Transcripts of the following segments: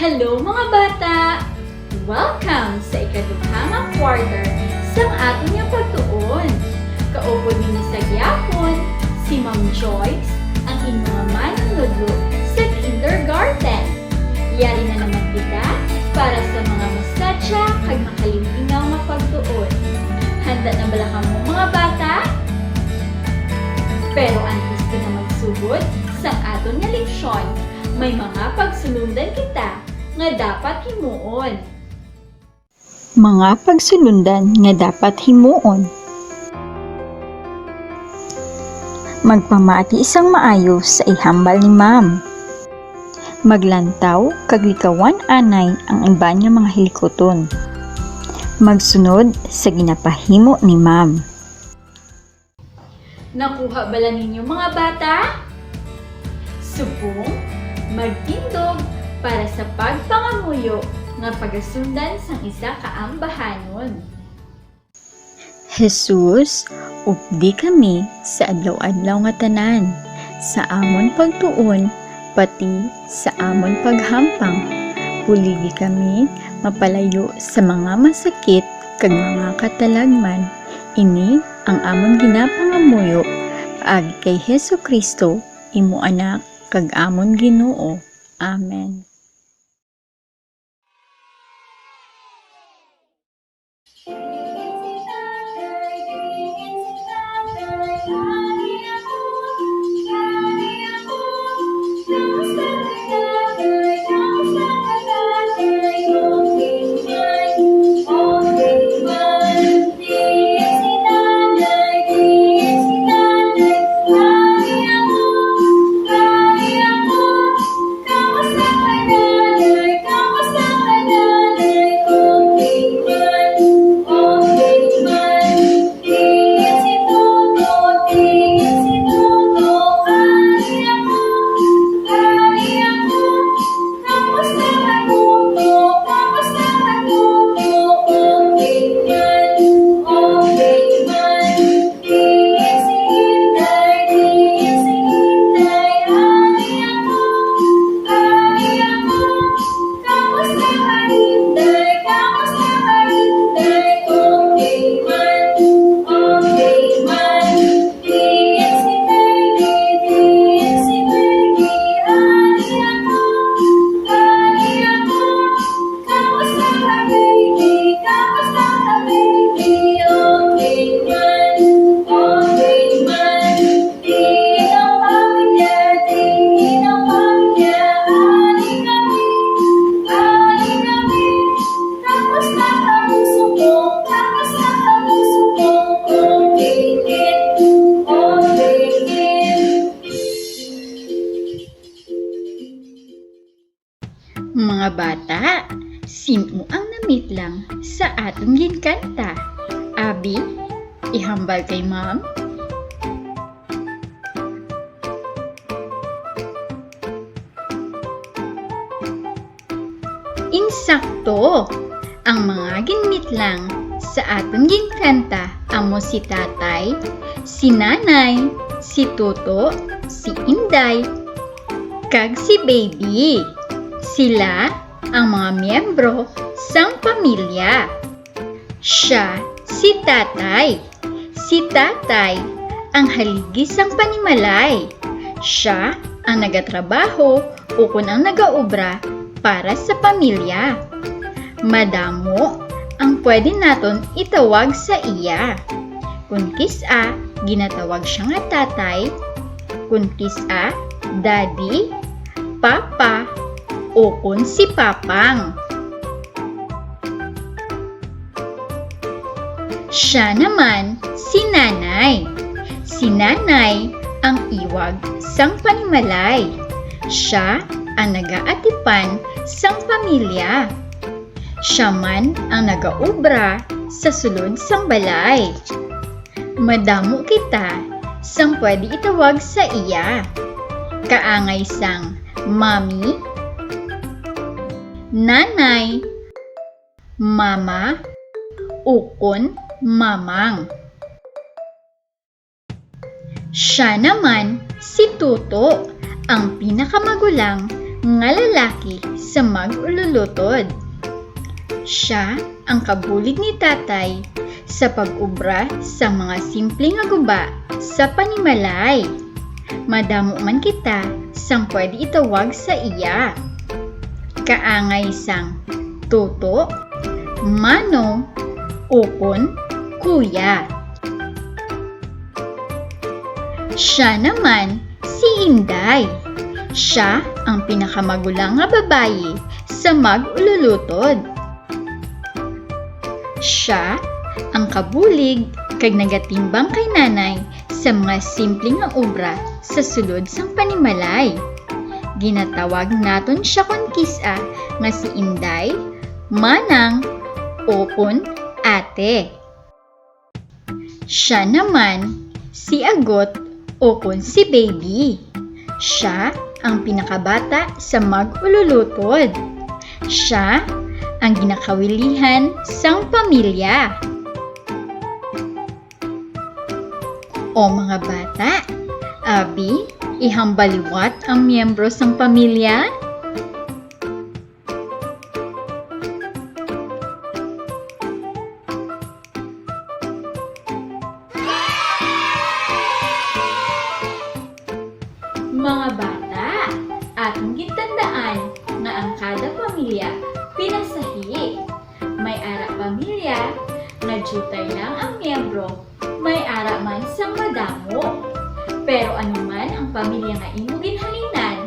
Hello mga bata! Welcome sa ikaduhang quarter sa ating nga pagtuon. Kaupod ninyo sa gyapon, si Ma'am Joyce, ang inyong manunodlo sa kindergarten. Yari na naman kita para sa mga masadya kag makalimtingaw nga pagtuon. Handa na bala ka mo mga bata? Pero antes ka na magsugod sa aton nga leksyon, may mga pagsulundan kita nga dapat himuon. Mga pagsulundan nga dapat himuon. Magpamati isang maayo sa ihambal ni Ma'am. Maglantaw kag likawan anay ang iban nga mga hilikoton. Magsunod sa ginapahimo ni Ma'am. Nakuha bala ninyo mga bata? Subong, magtindog para sa pagpangamuyo nga pagasundan sang isa ka ambahanon. Jesus, updi kami sa adlaw-adlaw nga tanan, sa amon pagtuon, pati sa amon paghampang. Puligi kami mapalayo sa mga masakit kag mga katalagman. Ini ang amon ginapangamuyo paagi kay Hesukristo, imo anak kag amon Ginoo. Amen. Mga bata, sino ang namitlang sa atong ginkanta? Abi, ihambal kay Ma'am. Insakto! Ang mga ginmitlang sa atong ginkanta amo si Tatay, si Nanay, si Toto, si Inday, kag si Baby. Sila ang mga miyembro sang pamilya. Siya si Tatay. Si Tatay ang haligi sang panimalay. Siya ang nagatrabaho o kun ang nagaobra para sa pamilya. Madamo ang pwede naton itawag sa iya. Kung kisa, ginatawag siya nga tatay. Kung kisa, daddy, papa, o kun si papang. Siya naman si nanay. Si nanay ang iwag sang panimalay. Siya ang nagaatipan sang pamilya. Siya man ang nagaubra sa sulod sang balay. Madamo kita sang pwede itawag sa iya. Kaangay sang mami, nanay, mama, ukon, mamang. Siya naman si Tuto, ang pinakamagulang nga lalaki sa mag-ululutod. Siya ang kabulig ni tatay sa pag-ubra sa mga simpleng nga guba sa panimalay. Madamo man kita sang pwede itawag sa iya. Kaangay sang Tuto, manong, ukon, kuya. Siya naman si Inday. Siya ang pinakamagulang nga babayi sa mag-ululutod. Siya ang kabulig kag nagatimbang kay nanay sa mga simpleng nga obra sa sulod sang panimalay. Ginatawag naton siya kon kisa nga si Inday, manang, ukon, ate. Siya naman si Agot, ukon si baby. Siya ang pinakabata sa mag-ululutod. Siya ang ginakawilihan sang pamilya. O mga bata, abi, ihambaliwat ang miyembro sang pamilya? Mga bata, atong gitandaan nga ang kada pamilya pinasahi. May ara pamilya nga jutay lang ang miyembro, may ara man sang madamo. Pero anuman ang pamilya nga imong ginhalinan,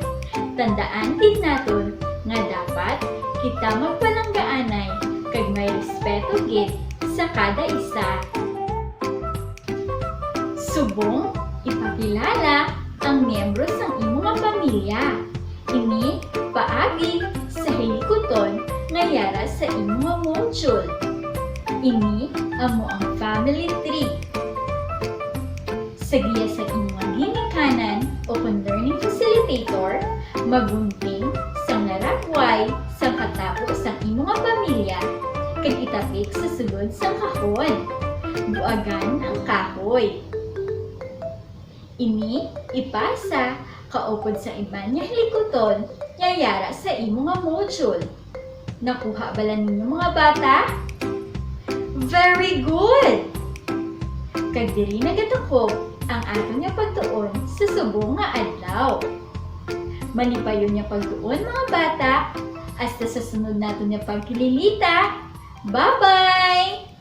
tandaan din naton nga dapat kita magpalanggaanay kag may respeto gid sa kada isa. Subong ipakilala ang miyembro sang imong nga pamilya. Ini paagi sa hilikuton nga yara sa imong nga module. Ini amo ang family tree. Sa giya sa imong nga ginikanan o learning facilitator, magunting sang naragway sang katapo sang imong nga pamilya kag itapik sa sulod sang kahon. Buagan ang kahoy. Ini ipasa kaupod sa iban nga hilikuton yayara sa imo nga module. Nakuha bala ninyo mga bata? Very good! Kag diri nagatako ang aton nga pagtuon sa subong nga adlaw. Malipayon nga pagtuon mga bata, hasta sa sunod naton nga pagkililita. Bye-bye!